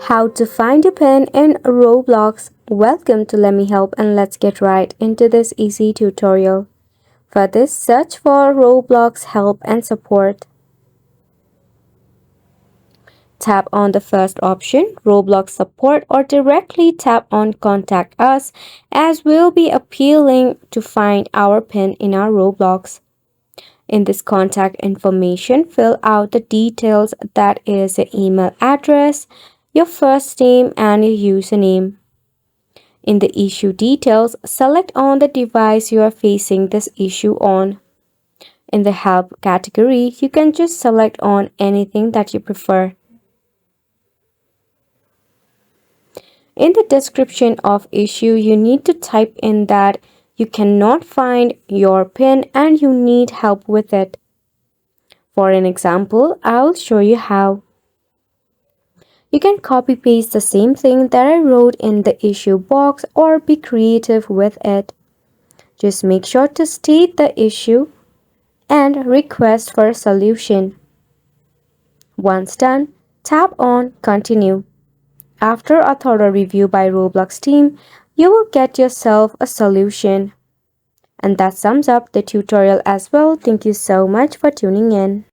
How to find a pin in Roblox. Welcome to Let Me Help, and let's get right into this easy tutorial. For this, search for Roblox help and support. Tap on the first option, Roblox support, or directly tap on contact us, as we'll be appealing to find our pin in our Roblox. In this contact information, fill out the details, that is your email address, your first name and your username. In the issue details, select on the device you are facing this issue on. In the help category, you can just select on anything that you prefer. In the description of issue, you need to type in that you cannot find your PIN and you need help with it. For an example, I'll show you how. You can copy paste the same thing that I wrote in the issue box or be creative with it. Just make sure to state the issue and request for a solution. Once done, tap on Continue. After a thorough review by Roblox team, you will get yourself a solution. And that sums up the tutorial as well. Thank you so much for tuning in.